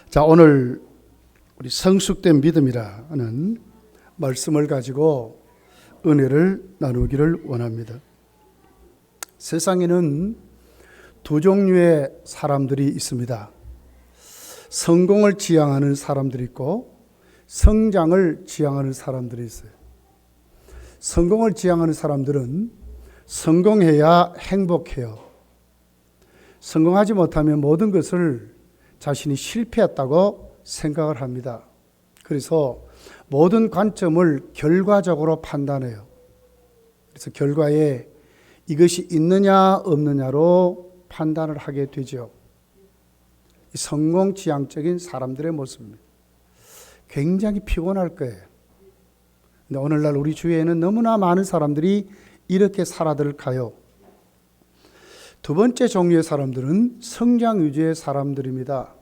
자, 오늘 우리 성숙된 믿음이라는 말씀을 가지고 은혜를 나누기를 원합니다. 세상에는 두 종류의 사람들이 있습니다. 성공을 지향하는 사람들이 있고 성장을 지향하는 사람들이 있어요. 성공을 지향하는 사람들은 성공해야 행복해요. 성공하지 못하면 모든 것을 자신이 실패했다고 생각을 합니다. 그래서 모든 관점을 결과적으로 판단해요. 그래서 결과에 이것이 있느냐 없느냐로 판단을 하게 되죠. 성공지향적인 사람들의 모습입니다. 굉장히 피곤할 거예요. 근데 오늘날 우리 주위에는 너무나 많은 사람들이 이렇게 살아들 가요. 두 번째 종류의 사람들은 성장 위주의 사람들입니다.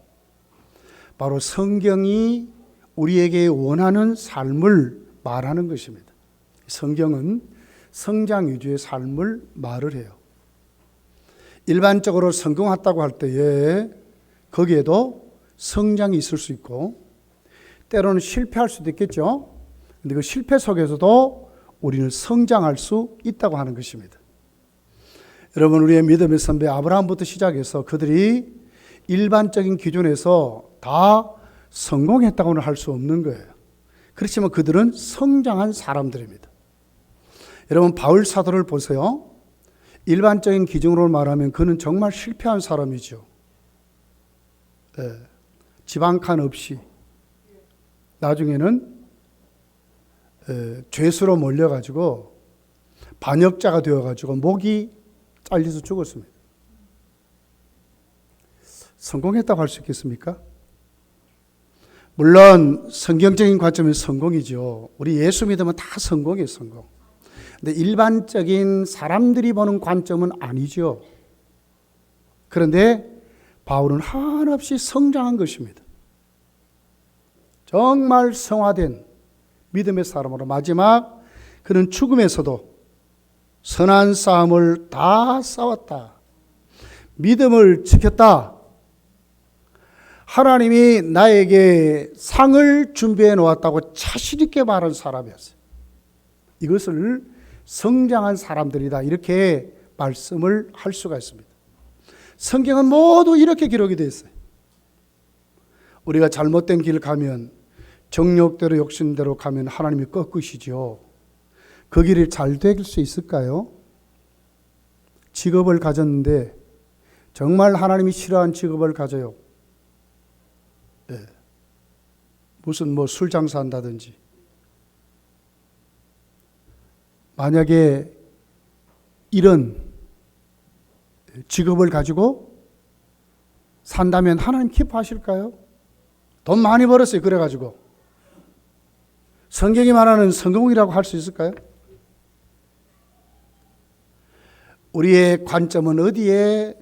바로 성경이 우리에게 원하는 삶을 말하는 것입니다. 성경은 성장 위주의 삶을 말을 해요. 일반적으로 성공했다고 할 때에 거기에도 성장이 있을 수 있고 때로는 실패할 수도 있겠죠. 그런데 그 실패 속에서도 우리는 성장할 수 있다고 하는 것입니다. 여러분, 우리의 믿음의 선배 아브라함부터 시작해서 그들이 일반적인 기준에서 다 성공했다고는 할 수 없는 거예요. 그렇지만 그들은 성장한 사람들입니다. 여러분, 바울 사도를 보세요. 일반적인 기준으로 말하면 그는 정말 실패한 사람이죠. 집 한 칸 없이 나중에는 죄수로 몰려가지고 반역자가 되어가지고 목이 잘려서 죽었습니다. 성공했다고 할 수 있겠습니까? 물론 성경적인 관점에서 성공이죠. 우리 예수 믿으면 다 성공이에요, 성공. 근데 일반적인 사람들이 보는 관점은 아니죠. 그런데 바울은 한없이 성장한 것입니다. 정말 성화된 믿음의 사람으로 마지막 그는 죽음에서도 선한 싸움을 다 싸웠다. 믿음을 지켰다. 하나님이 나에게 상을 준비해 놓았다고 자신 있게 말한 사람이었어요. 이것을 성장한 사람들이다, 이렇게 말씀을 할 수가 있습니다. 성경은 모두 이렇게 기록이 되어 있어요. 우리가 잘못된 길 가면, 정욕대로 욕심대로 가면 하나님이 꺾으시죠. 그 길이 잘 될 수 있을까요? 직업을 가졌는데 정말 하나님이 싫어하는 직업을 가져요. 무슨 술 장사한다든지. 만약에 이런 직업을 가지고 산다면 하나님 기뻐하실까요? 돈 많이 벌었어요. 그래가지고 성경이 말하는 성공이라고 할 수 있을까요? 우리의 관점은 어디에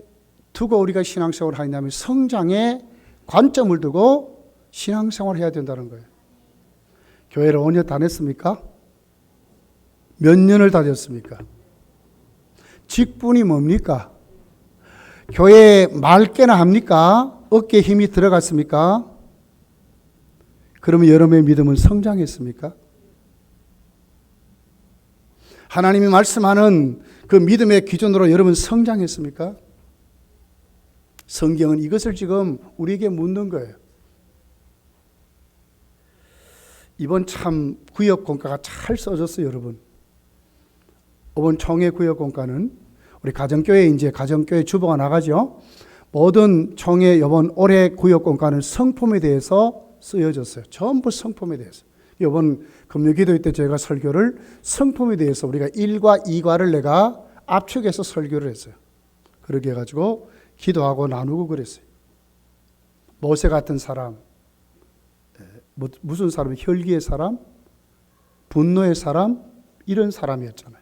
두고 우리가 신앙생활을 하냐면 성장에 관점을 두고 신앙생활을 해야 된다는 거예요. 교회를 5년 다녔습니까? 몇 년을 다녔습니까? 직분이 뭡니까? 교회에 맑게나 합니까? 어깨에 힘이 들어갔습니까? 그러면 여러분의 믿음은 성장했습니까? 하나님이 말씀하는 그 믿음의 기준으로 여러분 성장했습니까? 성경은 이것을 지금 우리에게 묻는 거예요. 이번 참 구역공과가 잘 써졌어요, 여러분. 이번 총회 구역공과는 우리 가정교회, 이제 가정교회 주보가 나가죠. 모든 총회 이번 올해 구역공과는 성품에 대해서 쓰여졌어요. 전부 성품에 대해서. 이번 금요 기도회 때 제가 설교를 성품에 대해서 우리가 1과 2과를 내가 압축해서 설교를 했어요. 그렇게 해가지고 기도하고 나누고 그랬어요. 모세 같은 사람, 무슨 사람? 혈기의 사람, 분노의 사람, 이런 사람이었잖아요.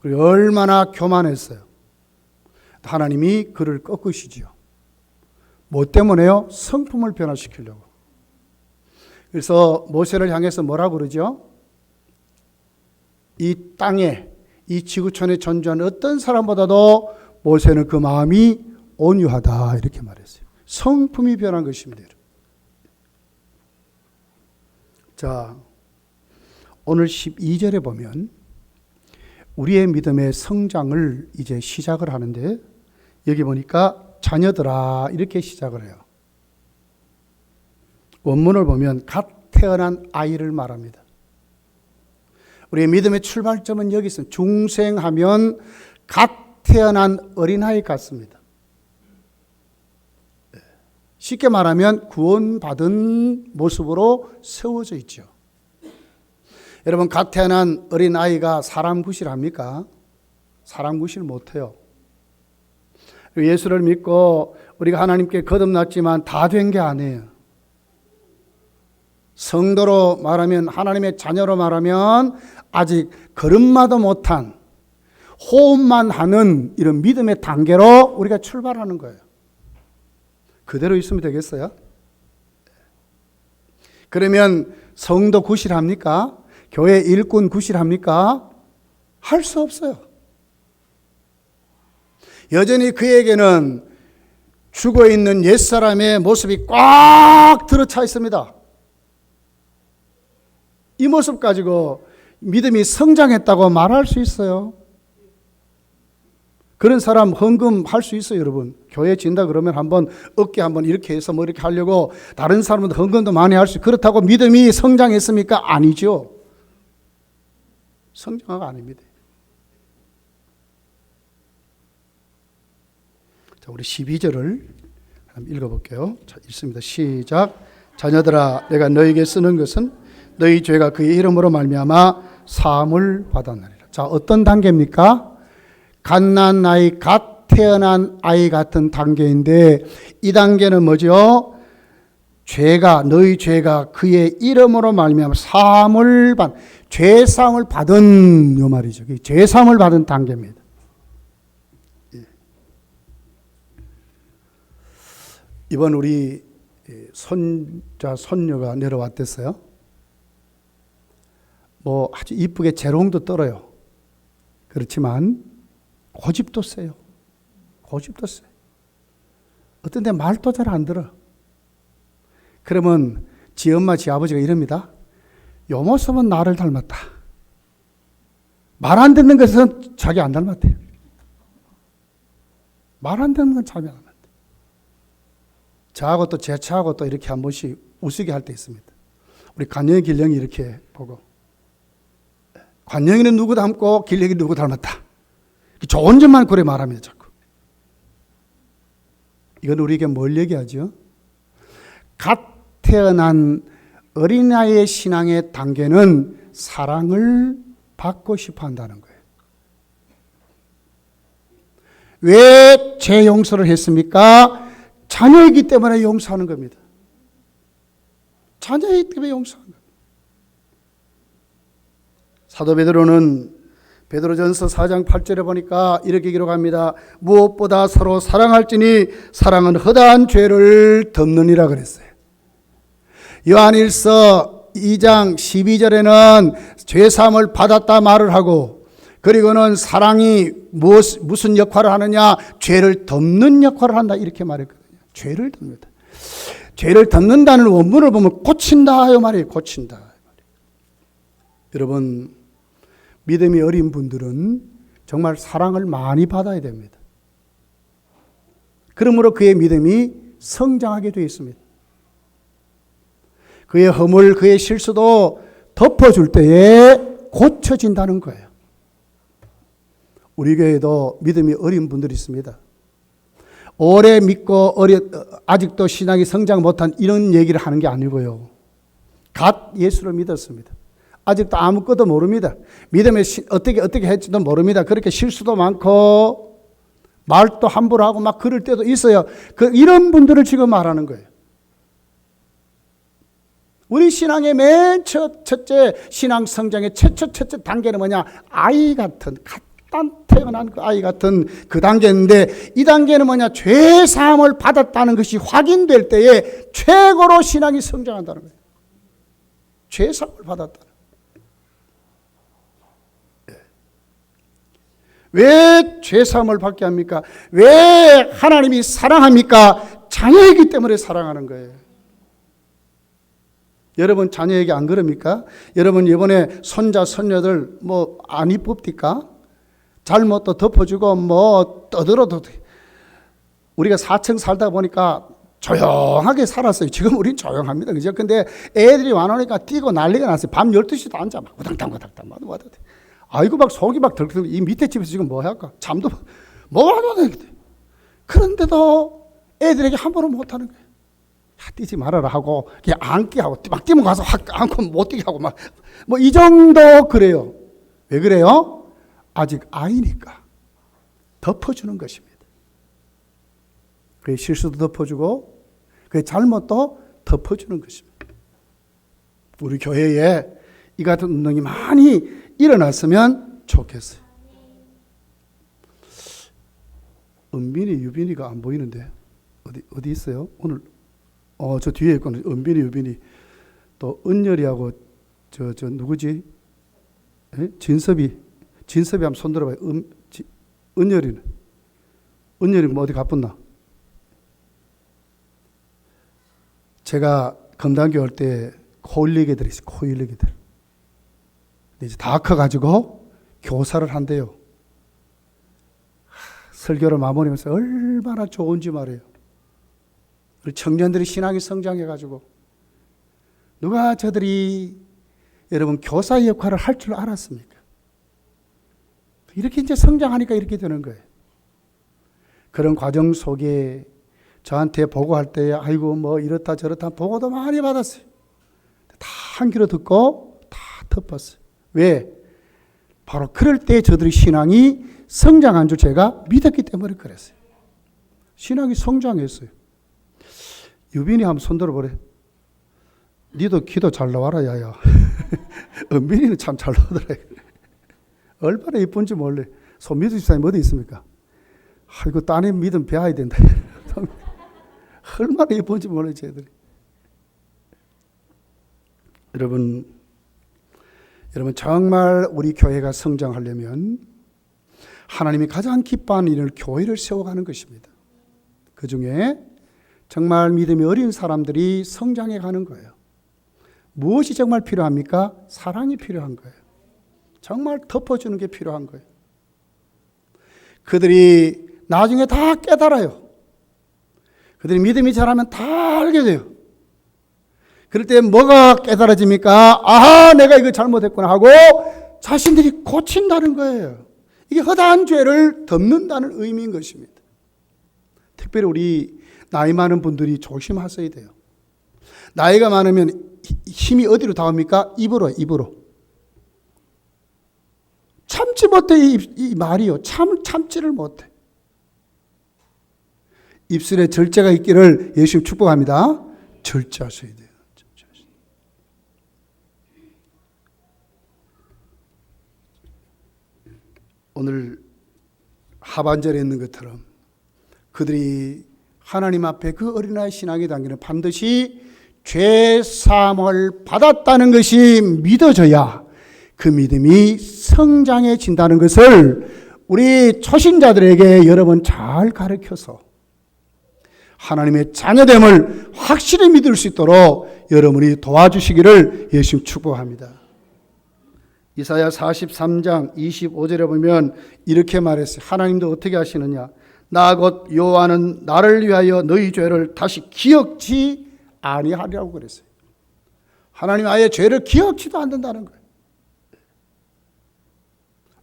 그리고 얼마나 교만했어요. 하나님이 그를 꺾으시지요. 뭐 때문에요? 성품을 변화시키려고. 그래서 모세를 향해서 뭐라고 그러죠? 이 땅에, 이 지구촌에 존재하는 어떤 사람보다도 모세는 그 마음이 온유하다, 이렇게 말했어요. 성품이 변한 것입니다. 자, 오늘 12절에 보면 우리의 믿음의 성장을 이제 시작을 하는데, 여기 보니까 자녀들아 이렇게 시작을 해요. 원문을 보면 갓 태어난 아이를 말합니다. 우리의 믿음의 출발점은 여기 있습니다. 중생하면 갓 태어난 어린아이 같습니다. 쉽게 말하면 구원받은 모습으로 세워져 있죠. 여러분, 갓 태어난 어린아이가 사람 구실합니까? 사람 구실 못해요. 예수를 믿고 우리가 하나님께 거듭났지만 다 된 게 아니에요. 성도로 말하면, 하나님의 자녀로 말하면 아직 걸음마도 못한, 호흡만 하는 이런 믿음의 단계로 우리가 출발하는 거예요. 그대로 있으면 되겠어요? 그러면 성도 구실합니까? 교회 일꾼 구실합니까? 할 수 없어요. 여전히 그에게는 죽어있는 옛사람의 모습이 꽉 들어차 있습니다. 이 모습 가지고 믿음이 성장했다고 말할 수 있어요. 그런 사람 헌금할 수 있어요, 여러분. 교회 진다 그러면 한번 어깨 한번 이렇게 해서 뭐 이렇게 하려고 다른 사람은 헌금도 많이 할 수 있어요. 그렇다고 믿음이 성장했습니까? 아니죠. 성장은 아닙니다. 자, 우리 12절을 한번 읽어볼게요. 자, 읽습니다. 시작. 자녀들아, 내가 너에게 쓰는 것은 너희 죄가 그의 이름으로 말미암아 사함을 받았느니라. 자, 어떤 단계입니까? 갓난 아이, 갓 태어난 아이 같은 단계인데, 이 단계는 뭐죠? 너희 죄가 그의 이름으로 말미암아 사함을 죄사함을 받은, 요 말이죠. 죄사함을 받은 단계입니다. 이번 우리 손자, 손녀가 내려왔댔어요. 뭐 아주 이쁘게 재롱도 떨어요. 그렇지만 고집도 세요. 고집도 세. 어떤 데 말도 잘 안 들어. 그러면 지 엄마, 지 아버지가 이럽니다. 요 모습은 나를 닮았다. 말 안 듣는 것은 자기 안 닮았대요. 말 안 듣는 건 자기 안 닮았대. 저하고 또 제 차하고 또 이렇게 한 번씩 우스게 할 때 있습니다. 우리 관영이 길령이 이렇게 보고, 관영이는 누구 닮고 길령이 누구 닮았다. 좋은 점만 그래 말합니다, 자꾸. 이건 우리에게 뭘 얘기하죠? 갓 태어난 어린아이의 신앙의 단계는 사랑을 받고 싶어 한다는 거예요. 왜 죄 용서를 했습니까? 자녀이기 때문에 용서하는 겁니다. 자녀이기 때문에 용서하는 겁니다. 사도 베드로는 베드로전서 4장 8절에 보니까 이렇게 기록합니다. 무엇보다 서로 사랑할지니 사랑은 허다한 죄를 덮느니라 그랬어요. 요한일서 2장 12절에는 죄사함을 받았다 말을 하고, 그리고는 사랑이 무슨 역할을 하느냐? 죄를 덮는 역할을 한다 이렇게 말했거든요. 죄를 덮는다. 죄를 덮는다는 원문을 보면 고친다 이 말이에요. 고친다. 여러분, 믿음이 어린 분들은 정말 사랑을 많이 받아야 됩니다. 그러므로 그의 믿음이 성장하게 되어 있습니다. 그의 허물, 그의 실수도 덮어줄 때에 고쳐진다는 거예요. 우리 교회도 믿음이 어린 분들이 있습니다. 오래 믿고 아직도 신앙이 성장 못한 이런 얘기를 하는 게 아니고요. 갓 예수를 믿었습니다. 아직도 아무것도 모릅니다. 믿음에 어떻게 할지도 모릅니다. 그렇게 실수도 많고 말도 함부로 하고 막 그럴 때도 있어요. 이런 분들을 지금 말하는 거예요. 우리 신앙의 맨 첫째 신앙 성장의 첫째 단계는 뭐냐? 아이 같은 갓단 태어난 그 아이 같은 그 단계인데, 이 단계는 뭐냐? 죄 사함을 받았다는 것이 확인될 때에 최고로 신앙이 성장한다는 거예요. 죄 사함을 받았다. 왜 죄사함을 받게 합니까? 왜 하나님이 사랑합니까? 자녀이기 때문에 사랑하는 거예요. 여러분 자녀에게 안 그럽니까? 여러분 이번에 손자 손녀들 뭐 안 이쁩니까? 잘못도 덮어주고 뭐 떠들어도 우리가 4층 살다 보니까 조용하게 살았어요. 지금 우린 조용합니다. 그죠? 근데 애들이 와놓으니까 뛰고 난리가 났어요. 밤 12시도 앉아 막 우당탕 우당탕 막 와도 돼. 아이고 막 속이 막 덜덜. 이 밑에 집에서 지금 뭐 할까? 잠도 뭐 하도 되겠대. 그런데도 애들에게 함부로 못하는 거예요. 야, 뛰지 말아라 하고 그냥 안기 하고 막 뛰면 가서 확 안고 못 뛰게 하고 막 뭐 이 정도 그래요. 왜 그래요? 아직 아이니까 덮어주는 것입니다. 그의 실수도 덮어주고 그의 잘못도 덮어주는 것입니다. 우리 교회에 이 같은 운동이 많이 일어났으면 좋겠어요. 은빈이 유빈이가 안 보이는데 어디 있어요? 오늘 저 뒤에 있거든요. 은빈이 유빈이 또 은열이하고 저 누구지? 에? 진섭이 한번 손 들어봐요. 은열이는 뭐 어디 가뿐나? 제가 검단교 올 때 코일리개들이 있어요. 코일리개들. 이제 다 커가지고 교사를 한대요. 설교를 마무리하면서 얼마나 좋은지 말이에요. 우리 청년들이 신앙이 성장해가지고 누가 저들이 여러분 교사의 역할을 할 줄 알았습니까? 이렇게 이제 성장하니까 이렇게 되는 거예요. 그런 과정 속에 저한테 보고할 때 아이고 뭐 이렇다 저렇다 보고도 많이 받았어요. 다 한 귀로 듣고 다 덮었어요. 왜? 바로 그럴 때 저들의 신앙이 성장한 줄 제가 믿었기 때문에 그랬어요. 신앙이 성장했어요. 유빈이 한번 손 들어보래. 니도 기도 잘 나와라 야야. 은빈이는 참 잘 나오더라. 얼마나 예쁜지 몰래. 손미수 집사님 어디 있습니까? 아이고 따님 믿음 배워야 된다. 얼마나 예쁜지 몰라요 쟤들이. 여러분 정말 우리 교회가 성장하려면 하나님이 가장 기뻐하는 일을 교회를 세워가는 것입니다. 그 중에 정말 믿음이 어린 사람들이 성장해 가는 거예요. 무엇이 정말 필요합니까? 사랑이 필요한 거예요. 정말 덮어주는 게 필요한 거예요. 그들이 나중에 다 깨달아요. 그들이 믿음이 자라면 다 알게 돼요. 그럴 때 뭐가 깨달아집니까? 아하, 내가 이거 잘못했구나 하고 자신들이 고친다는 거예요. 이게 허다한 죄를 덮는다는 의미인 것입니다. 특별히 우리 나이 많은 분들이 조심하셔야 돼요. 나이가 많으면 힘이 어디로 닿습니까? 입으로. 참지 못해 이 말이요. 참지를 못해. 입술에 절제가 있기를 예수님 축복합니다. 절제하셔야 돼요. 오늘 하반절에 있는 것처럼 그들이 하나님 앞에 그 어린아이 신앙의 단계는 반드시 죄 사함을 받았다는 것이 믿어져야 그 믿음이 성장해진다는 것을 우리 초신자들에게 여러분 잘 가르쳐서 하나님의 자녀됨을 확실히 믿을 수 있도록 여러분이 도와주시기를 예수님 축복합니다. 이사야 43장 25절에 보면 이렇게 말했어요. 하나님도 어떻게 하시느냐? 나 곧 여호와는 나를 위하여 너희 죄를 다시 기억지 아니하리라고 그랬어요. 하나님 아예 죄를 기억지도 않는다는 거예요.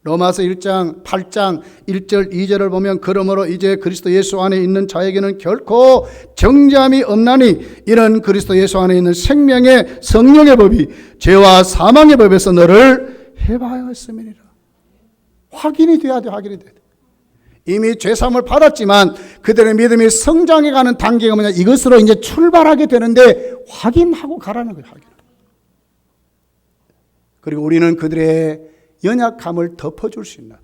로마서 1장 8장 1절 2절을 보면 그러므로 이제 그리스도 예수 안에 있는 자에게는 결코 정죄함이 없나니 이는 그리스도 예수 안에 있는 생명의 성령의 법이 죄와 사망의 법에서 너를 해방하였음이니라. 확인이 돼야 돼. 확인이 돼야 돼. 이미 죄사함을 받았지만 그들의 믿음이 성장해가는 단계가 뭐냐, 이것으로 이제 출발하게 되는데 확인하고 가라는 거예요. 확인. 그리고 우리는 그들의 연약함을 덮어줄 수 있는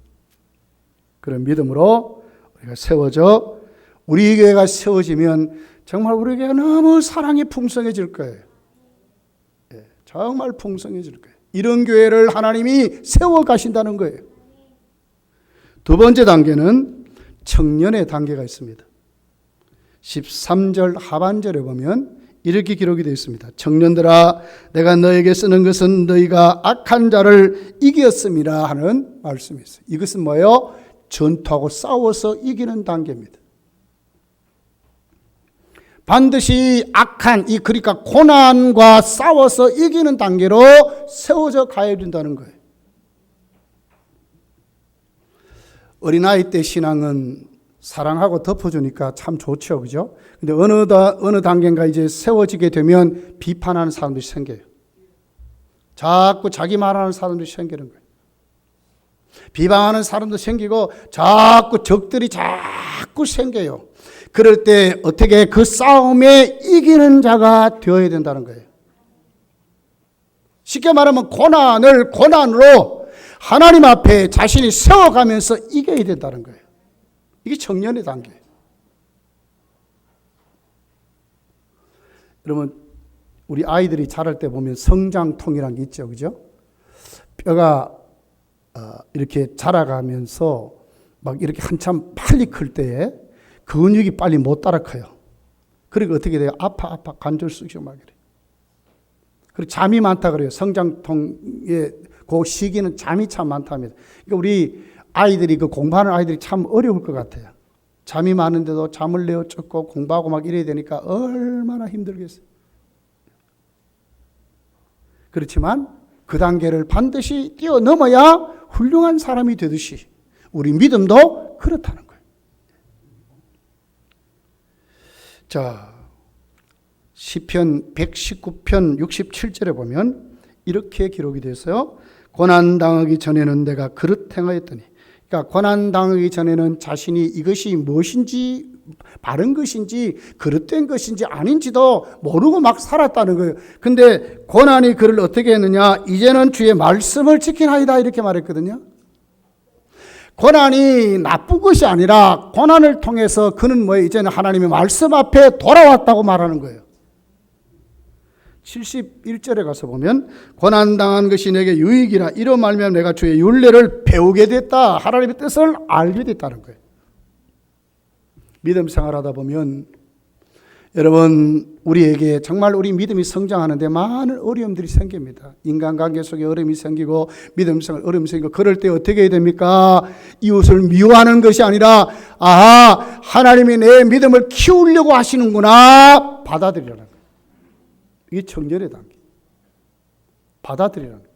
그런 믿음으로 우리가 세워져, 우리 교회가 세워지면 정말 우리 교회가 너무 사랑이 풍성해질 거예요. 정말 풍성해질 거예요. 이런 교회를 하나님이 세워 가신다는 거예요. 두 번째 단계는 청년의 단계가 있습니다. 13절 하반절에 보면 이렇게 기록이 되어 있습니다. 청년들아 내가 너에게 쓰는 것은 너희가 악한 자를 이겼음이라 하는 말씀이 있어요. 이것은 뭐예요? 전투하고 싸워서 이기는 단계입니다. 반드시 악한 그러니까 고난과 싸워서 이기는 단계로 세워져 가야 된다는 거예요. 어린아이 때 신앙은 사랑하고 덮어주니까 참 좋죠, 그죠? 근데 어느 단계인가 이제 세워지게 되면 비판하는 사람들이 생겨요. 자꾸 자기 말하는 사람들이 생기는 거예요. 비방하는 사람도 생기고 자꾸 적들이 자꾸 생겨요. 그럴 때 어떻게 그 싸움에 이기는 자가 되어야 된다는 거예요. 쉽게 말하면 고난으로 하나님 앞에 자신이 세워가면서 이겨야 된다는 거예요. 이게 청년의 단계예요. 여러분 우리 아이들이 자랄 때 보면 성장통이라는 게 있죠, 그죠? 뼈가 이렇게 자라가면서 막 이렇게 한참 빨리 클 때에 근육이 빨리 못 따라 커요. 그러니까 어떻게 돼요? 아파 관절 쑤시고 막 이래. 그리고 잠이 많다 그래요. 성장통의 그 시기는 잠이 참 많답니다. 그러니까 우리 아이들이 공부하는 아이들이 참 어려울 것 같아요. 잠이 많은데도 잠을 내어 쫓고 공부하고 막 이래야 되니까 얼마나 힘들겠어요. 그렇지만 그 단계를 반드시 뛰어넘어야 훌륭한 사람이 되듯이 우리 믿음도 그렇다는 거예요. 자, 시편 119편 67절에 보면 이렇게 기록이 돼서요. 고난당하기 전에는 내가 그릇 행하였더니, 그러니까 고난당하기 전에는 자신이 이것이 무엇인지 바른 것인지 그릇된 것인지 아닌지도 모르고 막 살았다는 거예요. 근데 고난이 그를 어떻게 했느냐? 이제는 주의 말씀을 지키나이다 이렇게 말했거든요. 고난이 나쁜 것이 아니라 고난을 통해서 그는 이제는 하나님의 말씀 앞에 돌아왔다고 말하는 거예요. 71절에 가서 보면 고난당한 것이 내게 유익이라 이로 말미암아 내가 주의 율례를 배우게 됐다. 하나님의 뜻을 알게 됐다는 거예요. 믿음 생활하다 보면 여러분 우리에게 정말 우리 믿음이 성장하는데 많은 어려움들이 생깁니다. 인간관계 속에 어려움이 생기고 믿음 생활 어려움이 생기고 그럴 때 어떻게 해야 됩니까? 이웃을 미워하는 것이 아니라 하나님이 내 믿음을 키우려고 하시는구나 받아들이라는 거예요. 이게 청년의 단계. 받아들이라는 거예요.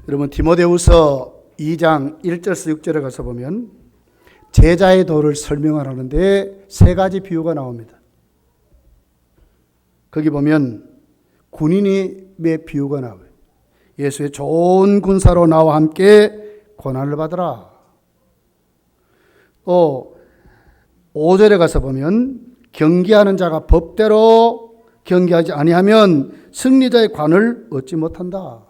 여러분 디모데후서 2장 1절에서 6절에 가서 보면 제자의 도를 설명하는데 세 가지 비유가 나옵니다. 거기 보면 군인의 비유가 나와요. 예수의 좋은 군사로 나와 함께 고난을 받으라. 또 5절에 가서 보면 경계하는 자가 법대로 경계하지 아니하면 승리자의 관을 얻지 못한다.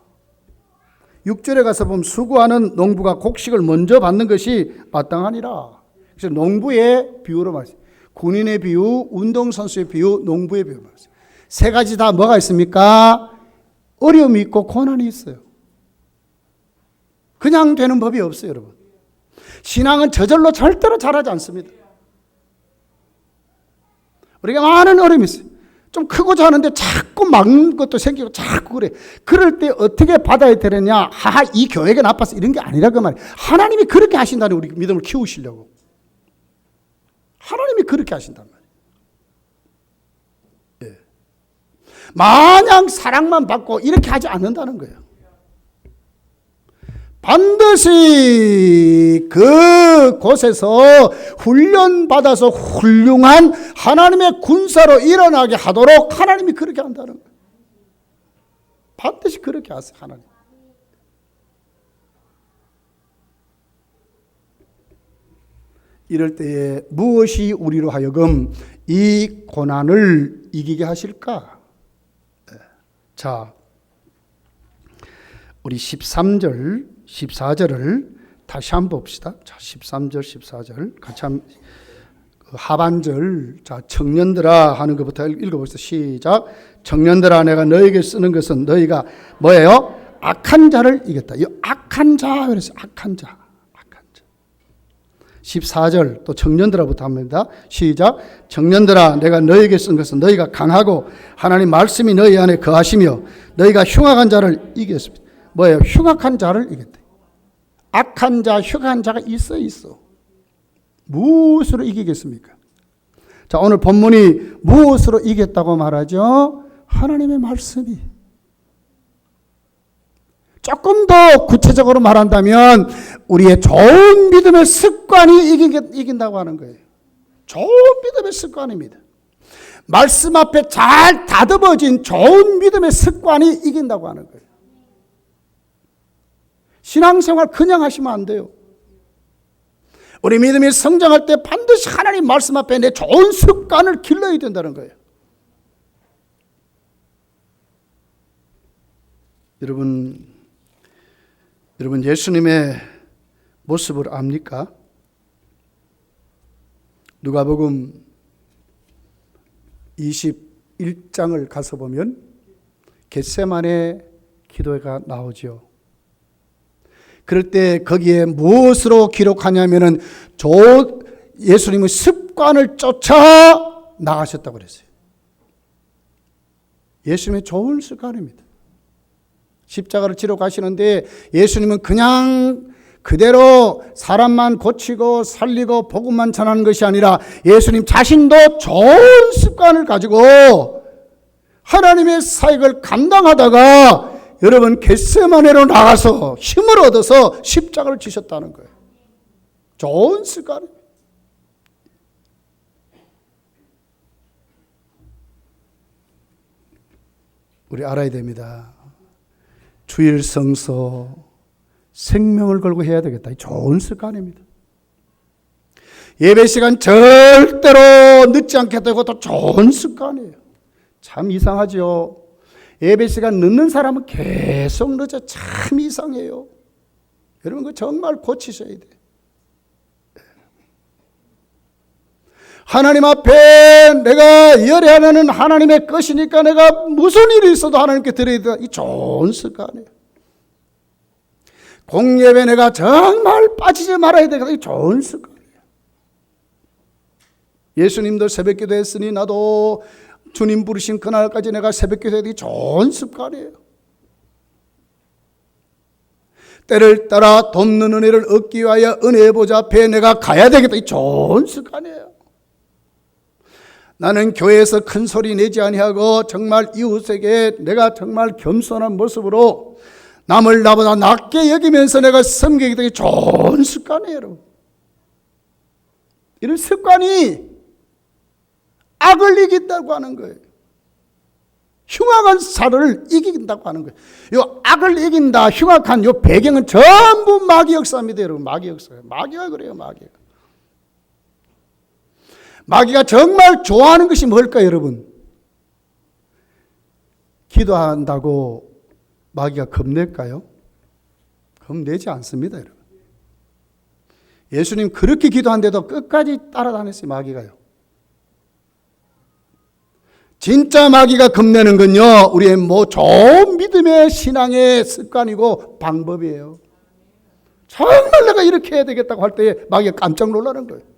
6절에 가서 보면 수고하는 농부가 곡식을 먼저 받는 것이 마땅하니라. 그래서 농부의 비유로 말했어요. 군인의 비유, 운동선수의 비유, 농부의 비유 말했어요. 세 가지 다 뭐가 있습니까? 어려움이 있고 고난이 있어요. 그냥 되는 법이 없어요, 여러분. 신앙은 저절로 절대로 잘하지 않습니다. 우리가 많은 어려움이 있어요. 좀 크고자 하는데 자꾸 막는 것도 생기고 자꾸 그래. 그럴 때 어떻게 받아야 되느냐? 이 교회가 나빠서 이런 게 아니라 그 말이에요. 하나님이 그렇게 하신다는 우리 믿음을 키우시려고. 하나님이 그렇게 하신단 말이에요. 예. 마냥 사랑만 받고 이렇게 하지 않는다는 거예요. 반드시 그곳에서 훈련받아서 훌륭한 하나님의 군사로 일어나게 하도록 하나님이 그렇게 한다는 거예요. 반드시 그렇게 하세요, 하나님. 이럴 때에 무엇이 우리로 하여금 이 고난을 이기게 하실까? 자, 우리 13절 14절을 다시 한번 봅시다. 자, 13절, 14절 같이 하반절, 자, 청년들아 하는 것부터 읽어봅시다. 시작. 청년들아 내가 너에게 쓰는 것은 너희가 뭐예요? 악한 자를 이겼다. 이 악한 자 그래서 악한 자. 14절 또 청년들아부터 합니다. 시작. 청년들아 내가 너희에게 쓴 것은 너희가 강하고 하나님 말씀이 너희 안에 거하시며 너희가 흉악한 자를 이겼습니다. 뭐예요? 흉악한 자를 이겼다. 악한 자, 흉악한 자가 있어. 무엇으로 이기겠습니까? 자, 오늘 본문이 무엇으로 이겼다고 말하죠? 하나님의 말씀이. 조금 더 구체적으로 말한다면 우리의 좋은 믿음의 습관이 이긴다고 하는 거예요. 좋은 믿음의 습관입니다. 말씀 앞에 잘 다듬어진 좋은 믿음의 습관이 이긴다고 하는 거예요. 신앙생활 그냥 하시면 안 돼요. 우리 믿음이 성장할 때 반드시 하나님 말씀 앞에 내 좋은 습관을 길러야 된다는 거예요. 여러분 예수님의 모습을 압니까? 누가복음 21장을 가서 보면 겟세마네 기도가 나오죠. 그럴 때 거기에 무엇으로 기록하냐면은 예수님의 습관을 쫓아 나가셨다고 그랬어요. 예수님의 좋은 습관입니다. 십자가를 지러 가시는데 예수님은 그냥 그대로 사람만 고치고 살리고 복음만 전하는 것이 아니라 예수님 자신도 좋은 습관을 가지고 하나님의 사역을 감당하다가 여러분 겟세마네로 나가서 힘을 얻어서 십자가를 지셨다는 거예요. 좋은 습관입니다. 우리 알아야 됩니다. 주일 성서 생명을 걸고 해야 되겠다. 좋은 습관입니다. 예배 시간 절대로 늦지 않게 되고 또 좋은 습관이에요. 참 이상하죠. 예배 시간 늦는 사람은 계속 늦어. 참 이상해요. 여러분 그거 정말 고치셔야 돼요. 하나님 앞에 내가 열애하는 하나님의 것이니까 내가 무슨 일이 있어도 하나님께 드려야 된다. 이 좋은 습관이에요. 공예배 내가 정말 빠지지 말아야 되겠다. 이 좋은 습관이에요. 예수님도 새벽기도 했으니 나도 주님 부르신 그날까지 내가 새벽기도 해야 되기 좋은 습관이에요. 때를 따라 돕는 은혜를 얻기 위하여 은혜의 보좌 앞에 내가 가야 되겠다. 이 좋은 습관이에요. 나는 교회에서 큰 소리 내지 아니하고 정말 이웃에게 내가 정말 겸손한 모습으로 남을 나보다 낮게 여기면서 내가 섬기기 되게 좋은 습관이에요. 여러분. 이런 습관이 악을 이긴다고 하는 거예요. 흉악한 사를 이긴다고 하는 거예요. 이 악을 이긴다, 흉악한 이 배경은 전부 마귀 역사입니다. 여러분. 마귀 역사예요. 마귀가 그래요. 마귀가 정말 좋아하는 것이 뭘까요, 여러분? 기도한다고 마귀가 겁낼까요? 겁내지 않습니다, 여러분. 예수님 그렇게 기도한데도 끝까지 따라다녔어요, 마귀가요. 진짜 마귀가 겁내는 건요, 우리의 좋은 믿음의 신앙의 습관이고 방법이에요. 정말 내가 이렇게 해야 되겠다고 할 때 마귀가 깜짝 놀라는 거예요.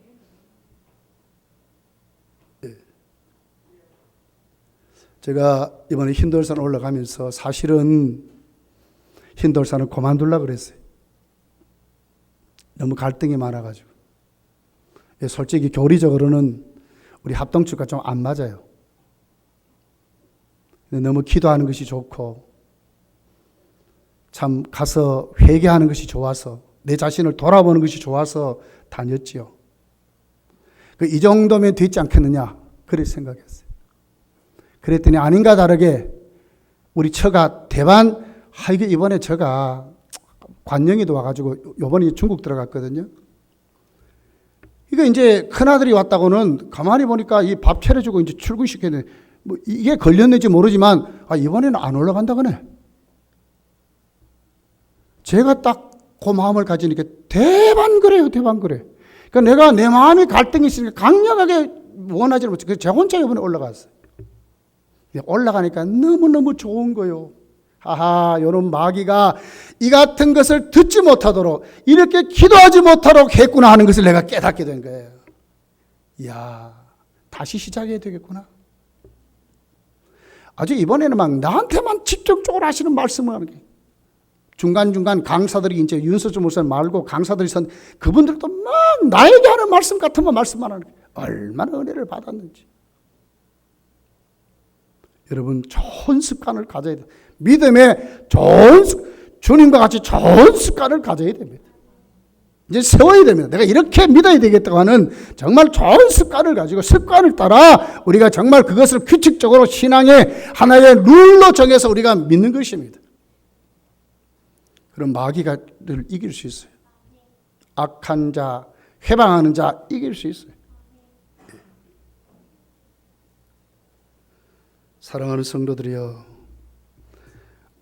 제가 이번에 흰돌산 올라가면서 사실은 흰돌산을 그만두려고 그랬어요. 너무 갈등이 많아가지고. 솔직히 교리적으로는 우리 합동축과 좀 안 맞아요. 너무 기도하는 것이 좋고 참 가서 회개하는 것이 좋아서 내 자신을 돌아보는 것이 좋아서 다녔지요. 이 정도면 되지 않겠느냐 그렇게 생각했어요. 그랬더니 아닌가 다르게 우리 처가 대반 이번에 제가 관영이도 와가지고 이번에 중국 들어갔거든요. 이거 이제 큰아들이 왔다고는 가만히 보니까 이 밥 차려주고 이제 출근시켰는데 뭐 이게 걸렸는지 모르지만 이번에는 안 올라간다 그네. 제가 딱 그 마음을 가지니까 대반 그래요. 그러니까 내가 내 마음이 갈등이 있으니까 강력하게 원하지 못해. 그래서 제 혼자 이번에 올라갔어요. 올라가니까 너무너무 좋은 거예요. 하하, 요런 마귀가 이 같은 것을 듣지 못하도록 이렇게 기도하지 못하도록 했구나 하는 것을 내가 깨닫게 된 거예요. 이야, 다시 시작해야 되겠구나. 아주 이번에는 막 나한테만 직접적으로 하시는 말씀을 하는 게, 중간중간 강사들이 이제 윤서주 목사님 말고 강사들이 선 그분들도 막 나에게 하는 말씀 같은 거 말씀만 하는 거예요. 얼마나 은혜를 받았는지. 여러분, 좋은 습관을 가져야 돼요. 믿음의 주님과 같이 좋은 습관을 가져야 됩니다. 이제 세워야 됩니다. 내가 이렇게 믿어야 되겠다고 하는 정말 좋은 습관을 가지고 습관을 따라 우리가 정말 그것을 규칙적으로 신앙의 하나의 룰로 정해서 우리가 믿는 것입니다. 그럼 마귀를 이길 수 있어요. 악한 자, 회방하는 자 이길 수 있어요. 사랑하는 성도들이여,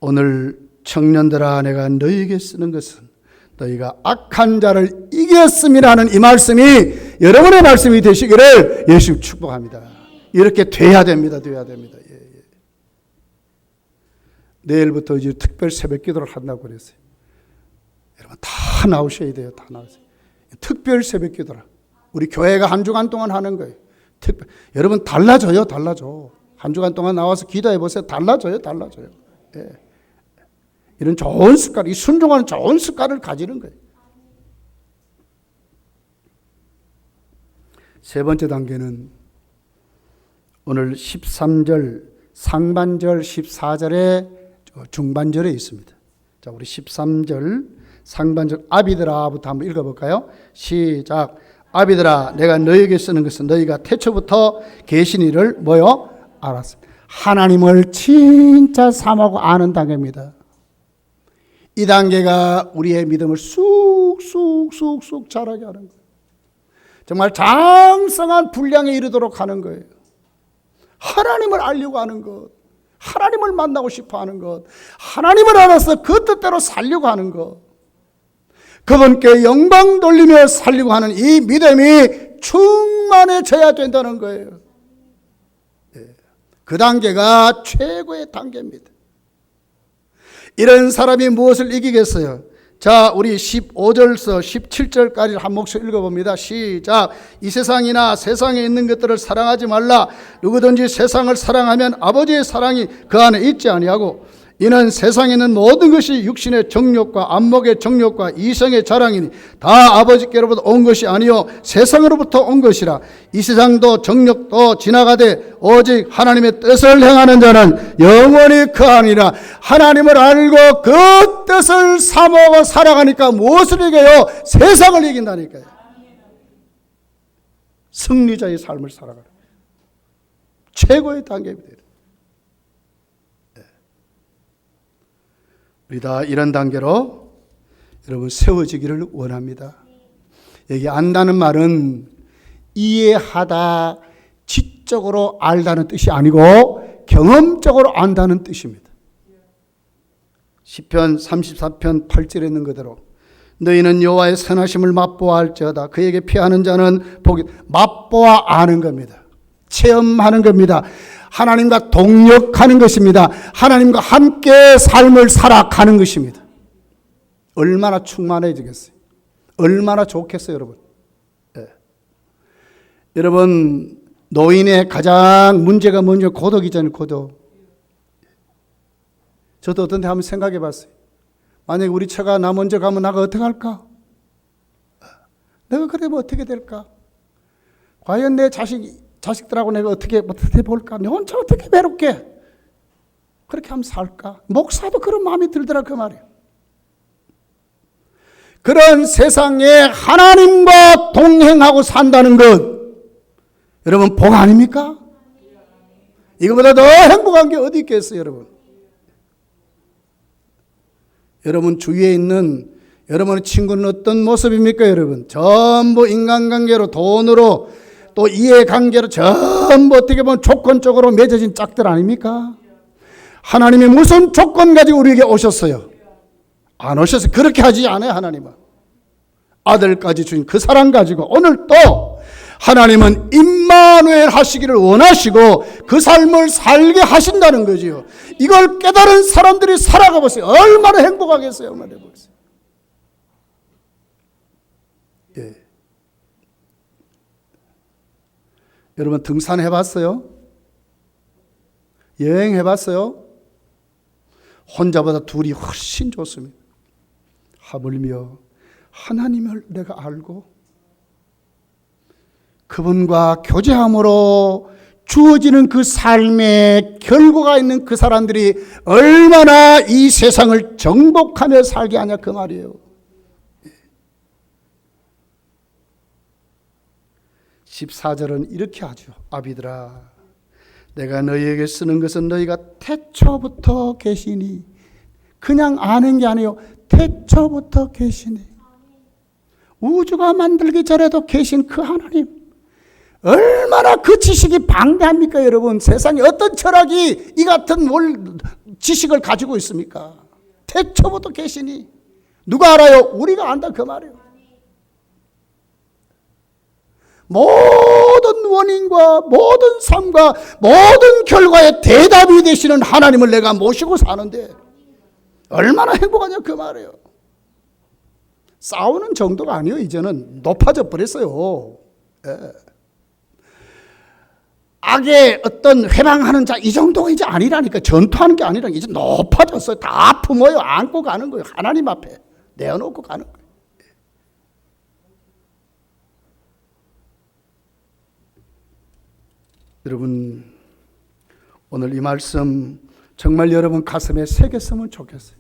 오늘 청년들아, 내가 너희에게 쓰는 것은 너희가 악한 자를 이겼음이라는 이 말씀이 여러분의 말씀이 되시기를 예수 축복합니다. 이렇게 돼야 됩니다. 돼야 됩니다. 예, 예. 내일부터 이제 특별 새벽 기도를 한다고 그랬어요. 여러분 다 나오셔야 돼요. 다 나오세요. 특별 새벽 기도라. 우리 교회가 한 주간 동안 하는 거예요. 여러분 달라져요. 달라져. 한 주간 동안 나와서 기도해 보세요. 달라져요. 달라져요. 예. 이런 좋은 습관, 이 순종하는 좋은 습관을 가지는 거예요. 세 번째 단계는 오늘 13절 상반절 14절의 중반절에 있습니다. 자, 우리 13절 상반절 아비들아부터 한번 읽어볼까요? 시작. 아비들아, 내가 너희에게 쓰는 것은 너희가 태초부터 계신 이를 뭐요? 알았습니다. 하나님을 진짜 사모하고 아는 단계입니다. 이 단계가 우리의 믿음을 쑥쑥 자라게 하는 거예요. 정말 장성한 분량에 이르도록 하는 거예요. 하나님을 알려고 하는 것, 하나님을 만나고 싶어 하는 것, 하나님을 알아서 그 뜻대로 살려고 하는 것, 그분께 영광 돌리며 살려고 하는 이 믿음이 충만해져야 된다는 거예요. 그 단계가 최고의 단계입니다. 이런 사람이 무엇을 이기겠어요? 자, 우리 15절서 17절까지 한 목소리 읽어봅니다. 시작. 이 세상이나 세상에 있는 것들을 사랑하지 말라. 누구든지 세상을 사랑하면 아버지의 사랑이 그 안에 있지 아니하고, 이는 세상에 있는 모든 것이 육신의 정욕과 안목의 정욕과 이성의 자랑이니 다 아버지께로부터 온 것이 아니요 세상으로부터 온 것이라. 이 세상도 정욕도 지나가되 오직 하나님의 뜻을 행하는 자는 영원히 그 아니라. 하나님을 알고 그 뜻을 사모하고 살아가니까 무엇을 이겨요? 세상을 이긴다니까요. 승리자의 삶을 살아가는 최고의 단계입니다. 우리 다 이런 단계로 여러분 세워지기를 원합니다. 여기 안다는 말은 이해하다, 지적으로 알다는 뜻이 아니고 경험적으로 안다는 뜻입니다. 시편 34편 8절에 있는 그대로 너희는 여호와의 선하심을 맛보아 알지어다. 그에게 피하는 자는 복이. 맛보아 아는 겁니다. 체험하는 겁니다. 하나님과 동역하는 것입니다. 하나님과 함께 삶을 살아가는 것입니다. 얼마나 충만해지겠어요? 얼마나 좋겠어요, 여러분? 네. 여러분, 노인의 가장 문제가 뭔지 고독이잖아요, 고독. 저도 어떤 데 한번 생각해 봤어요. 만약에 우리 처가 나 먼저 가면 나가 어떻게 할까? 내가 그러면 어떻게 될까? 과연 내 자식들하고 내가 어떻게 볼까? 내 혼자 어떻게 외롭게 그렇게 하면 살까? 목사도 그런 마음이 들더라 그 말이에요. 그런 세상에 하나님과 동행하고 산다는 것, 여러분 복 아닙니까? 이거보다 더 행복한 게 어디 있겠어요, 여러분? 여러분 주위에 있는 여러분의 친구는 어떤 모습입니까, 여러분? 전부 인간관계로, 돈으로, 또 이해관계로 전부 어떻게 보면 조건적으로 맺어진 짝들 아닙니까? 하나님이 무슨 조건 가지고 우리에게 오셨어요? 안 오셨어요. 그렇게 하지 않아요, 하나님은. 아들까지 주신 그 사랑 가지고 오늘 또 하나님은 임마누엘 하시기를 원하시고 그 삶을 살게 하신다는 거지요. 이걸 깨달은 사람들이 살아가 보세요. 얼마나 행복하겠어요. 얼마나 행복하겠어요. 예. 여러분 등산해 봤어요? 여행해 봤어요? 혼자보다 둘이 훨씬 좋습니다. 하물며 하나님을 내가 알고 그분과 교제함으로 주어지는 그 삶의 결과가 있는 그 사람들이 얼마나 이 세상을 정복하며 살게 하냐 그 말이에요. 14절은 이렇게 하죠. 아비들아, 내가 너희에게 쓰는 것은 너희가 태초부터 계시니, 그냥 아는 게 아니에요. 태초부터 계시니, 우주가 만들기 전에도 계신 그 하나님, 얼마나 그 지식이 방대합니까 여러분. 세상에 어떤 철학이 이 같은 지식을 가지고 있습니까? 태초부터 계시니, 누가 알아요? 우리가 안다 그 말이에요. 모든 원인과 모든 삶과 모든 결과의 대답이 되시는 하나님을 내가 모시고 사는데 얼마나 행복하냐 그 말이에요. 싸우는 정도가 아니에요. 이제는 높아져 버렸어요. 예. 악의 어떤 회방하는 자 이 정도가 이제 아니라니까. 전투하는 게 아니라 이제 높아졌어요. 다 품어요. 안고 가는 거예요. 하나님 앞에 내어놓고 가는 거예요. 여러분 오늘 이 말씀 정말 여러분 가슴에 새겼으면 좋겠어요.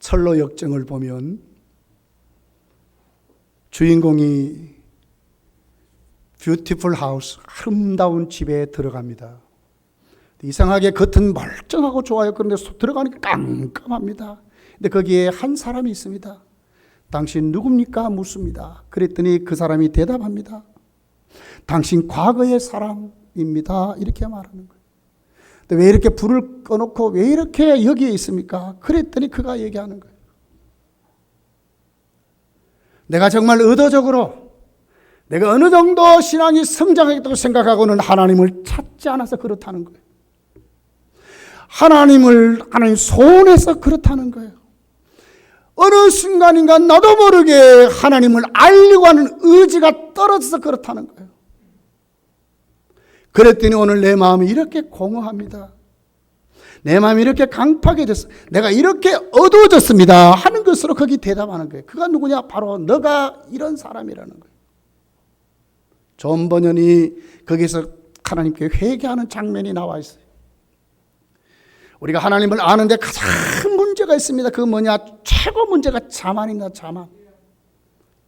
철로 역정을 보면 주인공이 뷰티풀 하우스, 아름다운 집에 들어갑니다. 이상하게 겉은 멀쩡하고 좋아요. 그런데 들어가니까 깜깜합니다. 근데 거기에 한 사람이 있습니다. 당신 누굽니까? 묻습니다. 그랬더니 그 사람이 대답합니다. 당신 과거의 사람입니다. 이렇게 말하는 거예요. 근데 왜 이렇게 불을 꺼놓고 왜 이렇게 여기에 있습니까? 그랬더니 그가 얘기하는 거예요. 내가 정말 의도적으로 내가 어느 정도 신앙이 성장하겠다고 생각하고는 하나님을 찾지 않아서 그렇다는 거예요. 하나님 소원해서 그렇다는 거예요. 어느 순간인가 나도 모르게 하나님을 알려고 하는 의지가 떨어져서 그렇다는 거예요. 그랬더니 오늘 내 마음이 이렇게 공허합니다. 내 마음이 이렇게 강팍해 졌어. 내가 이렇게 어두워졌습니다 하는 것으로 거기 대답하는 거예요. 그가 누구냐? 바로 너가 이런 사람이라는 거예요. 존 버년이 거기서 하나님께 회개하는 장면이 나와 있어요. 우리가 하나님을 아는데 가장 문제가 있습니다. 그건 뭐냐? 최고 문제가 자만입니다. 자만.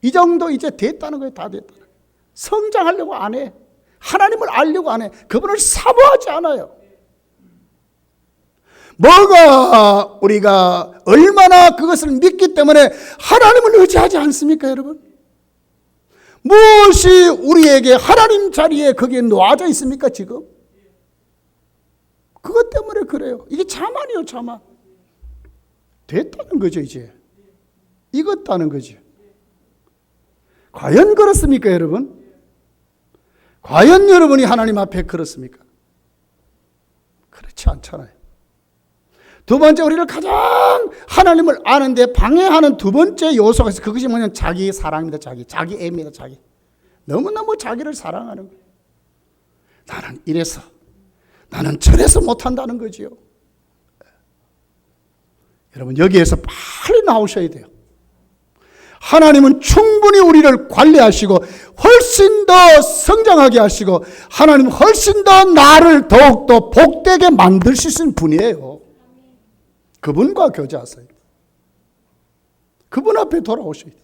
이 정도 이제 됐다는 거예요. 다 됐다는 거예요. 성장하려고 안 해. 하나님을 알려고 안 해. 그분을 사모하지 않아요. 뭐가 우리가 얼마나 그것을 믿기 때문에 하나님을 의지하지 않습니까 여러분? 무엇이 우리에게 하나님 자리에 거기에 놓아져 있습니까 지금? 그것 때문에 그래요. 이게 자만이에요. 자만. 됐다는 거죠 이제. 익었다는 거죠. 과연 그렇습니까 여러분? 과연 여러분이 하나님 앞에 그렇습니까? 그렇지 않잖아요. 두 번째, 우리를 가장 하나님을 아는데 방해하는 두 번째 요소가 있어요. 그것이 뭐냐면 자기 사랑입니다. 자기 애입니다. 자기. 너무너무 자기를 사랑하는 거예요. 나는 이래서, 나는 저래서 못한다는 거지요. 여러분 여기에서 빨리 나오셔야 돼요. 하나님은 충분히 우리를 관리하시고 훨씬 더 성장하게 하시고 하나님은 훨씬 더 나를 더욱더 복되게 만드실 수 있는 분이에요. 그분과 교제하세요. 그분 앞에 돌아오셔야 돼요.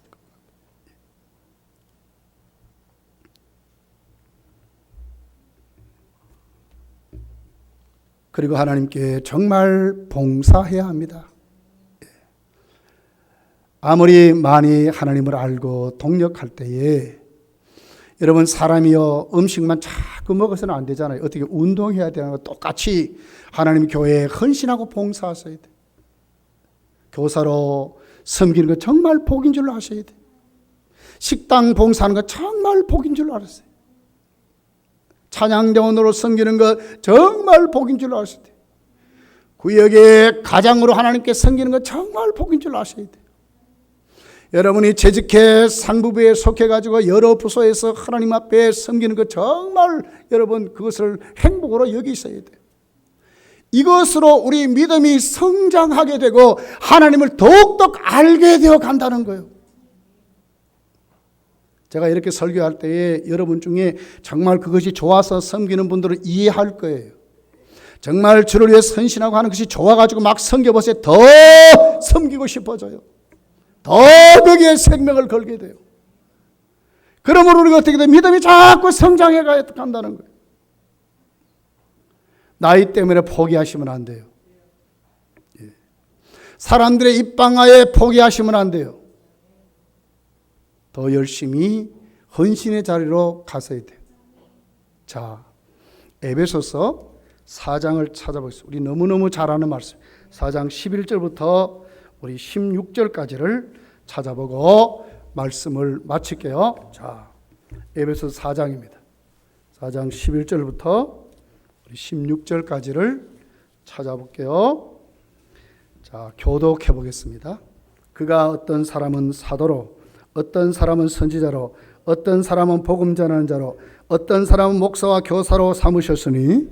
그리고 하나님께 정말 봉사해야 합니다. 아무리 많이 하나님을 알고 동력할 때에 여러분 사람이요 음식만 자꾸 먹어서는 안 되잖아요. 어떻게 운동해야 되는 거 똑같이 하나님 교회에 헌신하고 봉사하셔야 돼요. 교사로 섬기는 거 정말 복인 줄로 아셔야 돼요. 식당 봉사하는 거 정말 복인 줄 알았어요. 찬양대원으로 섬기는 거 정말 복인 줄 아셔야 돼요. 구역의 가장으로 하나님께 섬기는 거 정말 복인 줄 아셔야 돼요. 여러분이 재직해 상부부에 속해가지고 여러 부서에서 하나님 앞에 섬기는 거 정말 여러분 그것을 행복으로 여기셔야 돼요. 이것으로 우리 믿음이 성장하게 되고 하나님을 더욱더 알게 되어 간다는 거예요. 제가 이렇게 설교할 때에 여러분 중에 정말 그것이 좋아서 섬기는 분들은 이해할 거예요. 정말 주를 위해 헌신하고 하는 것이 좋아가지고 막 섬겨보세요. 더 섬기고 싶어져요. 더 거기에 생명을 걸게 돼요. 그러므로 우리가 어떻게 돼? 믿음이 자꾸 성장해 간다는 거예요. 나이 때문에 포기하시면 안 돼요. 사람들의 입방아에 포기하시면 안 돼요. 더 열심히 헌신의 자리로 가서야 돼요. 자, 에베소서 4장을 찾아보겠습니다. 우리 너무너무 잘 아는 말씀. 4장 11절부터 우리 16절까지를 찾아보고 말씀을 마칠게요. 자, 에베소서 4장입니다. 4장 11절부터 우리 16절까지를 찾아볼게요. 자, 교독해 보겠습니다. 그가 어떤 사람은 사도로, 어떤 사람은 선지자로, 어떤 사람은 복음 전하는 자로, 어떤 사람은 목사와 교사로 삼으셨으니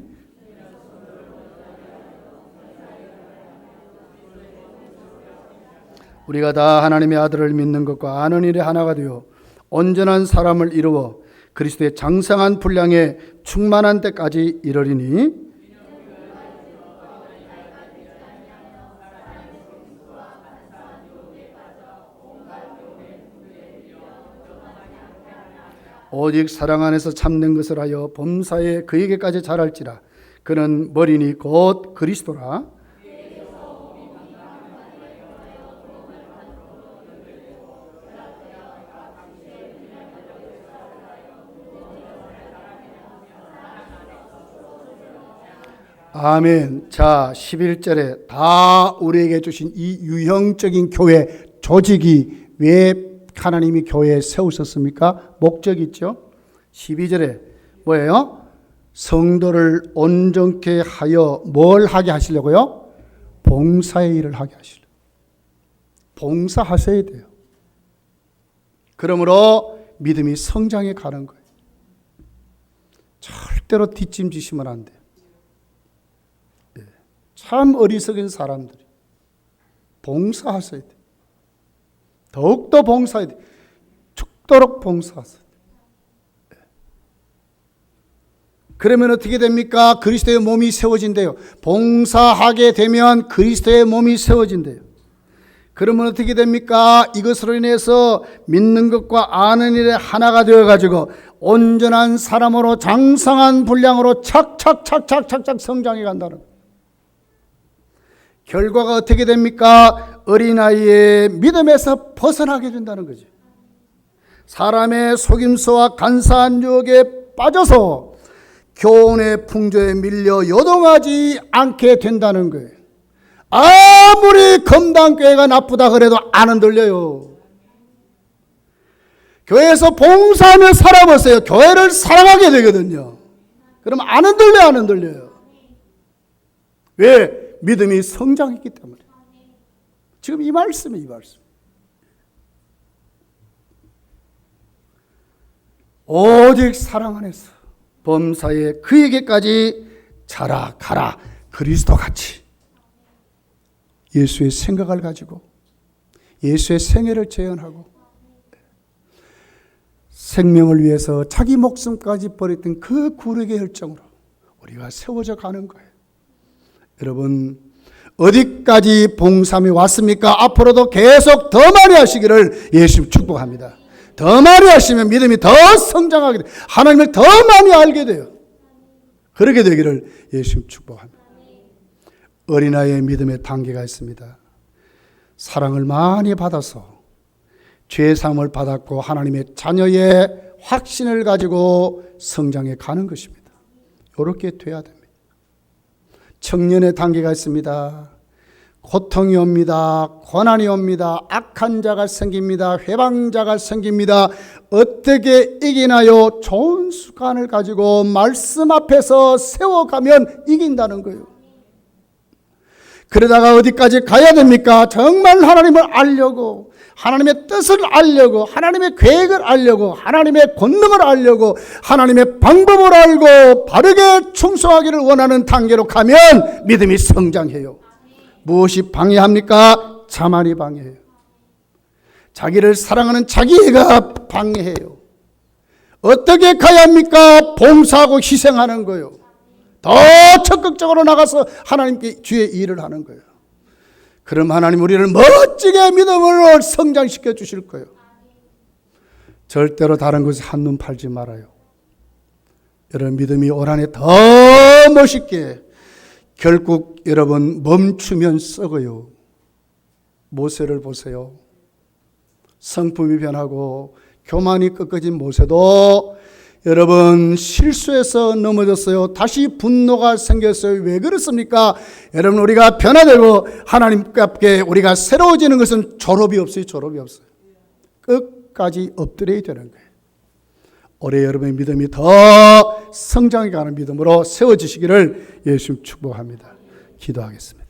우리가 다 하나님의 아들을 믿는 것과 아는 일에 하나가 되어 온전한 사람을 이루어 그리스도의 장성한 분량에 충만한 때까지 이르리니 오직 사랑 안에서 참는 것을 하여 범사에 그에게까지 자랄지라. 그는 머리니 곧 그리스도라. 아멘. 자, 11절에 다 우리에게 주신 이 유형적인 교회 조직이 왜 하나님이 교회에 세우셨습니까? 목적이 있죠. 12절에 뭐예요? 성도를 온전케 하여 뭘 하게 하시려고요? 봉사의 일을 하게 하시려고. 봉사하셔야 돼요. 그러므로 믿음이 성장해 가는 거예요. 절대로 뒷짐지시면 안 돼요. 참 어리석은 사람들이 봉사하셔야 돼요. 더욱더 봉사해야 돼요. 죽도록 봉사하셔야 돼요. 그러면 어떻게 됩니까? 그리스도의 몸이 세워진대요. 봉사하게 되면 그리스도의 몸이 세워진대요. 그러면 어떻게 됩니까? 이것으로 인해서 믿는 것과 아는 일에 하나가 되어가지고 온전한 사람으로 장성한 분량으로 착착 성장해 간다는 거예요. 결과가 어떻게 됩니까? 어린아이의 믿음에서 벗어나게 된다는 거죠. 사람의 속임수와 간사한 유혹에 빠져서 교훈의 풍조에 밀려 요동하지 않게 된다는 거예요. 아무리 검단교회가 나쁘다 그래도 안 흔들려요. 교회에서 봉사하며 살아보세요. 교회를 사랑하게 되거든요. 그럼 안 흔들려요. 왜? 믿음이 성장했기 때문에. 지금 이 말씀이에요, 이 말씀. 오직 사랑 안에서 범사에 그에게까지 자라가라. 그리스도같이 예수의 생각을 가지고 예수의 생애를 재현하고 생명을 위해서 자기 목숨까지 버렸던 그 구력의 열정으로 우리가 세워져 가는 거예요. 여러분, 어디까지 봉사함이 왔습니까? 앞으로도 계속 더 많이 하시기를 예수 축복합니다. 더 많이 하시면 믿음이 더 성장하게 돼요. 하나님을 더 많이 알게 돼요. 그러게 되기를 예수 축복합니다. 어린아이의 믿음의 단계가 있습니다. 사랑을 많이 받아서 죄사함을 받았고 하나님의 자녀의 확신을 가지고 성장해 가는 것입니다. 이렇게 돼야 됩니다. 청년의 단계가 있습니다. 고통이 옵니다. 고난이 옵니다. 악한 자가 생깁니다. 회방자가 생깁니다. 어떻게 이기나요? 좋은 습관을 가지고 말씀 앞에서 세워가면 이긴다는 거예요. 그러다가 어디까지 가야 됩니까? 정말 하나님을 알려고, 하나님의 뜻을 알려고, 하나님의 계획을 알려고, 하나님의 권능을 알려고, 하나님의 방법을 알고 바르게 충성하기를 원하는 단계로 가면 믿음이 성장해요. 무엇이 방해합니까? 자만이 방해해요. 자기를 사랑하는 자기애가 방해해요. 어떻게 가야 합니까? 봉사하고 희생하는 거예요. 더 적극적으로 나가서 하나님께 주의 일을 하는 거예요. 그럼 하나님 우리를 멋지게 믿음으로 성장시켜 주실 거예요. 절대로 다른 것에 한눈 팔지 말아요. 여러분 믿음이 올 한해 더 멋있게, 결국 여러분 멈추면 썩어요. 모세를 보세요. 성품이 변하고 교만이 꺾어진 모세도 여러분 실수해서 넘어졌어요. 다시 분노가 생겼어요. 왜 그렇습니까? 여러분 우리가 변화되고 하나님께 앞에 우리가 새로워지는 것은 졸업이 없어요. 졸업이 없어요. 끝까지 업그레이드 되는 거예요. 올해 여러분의 믿음이 더 성장해 가는 믿음으로 세워지시기를 예수님 축복합니다. 기도하겠습니다.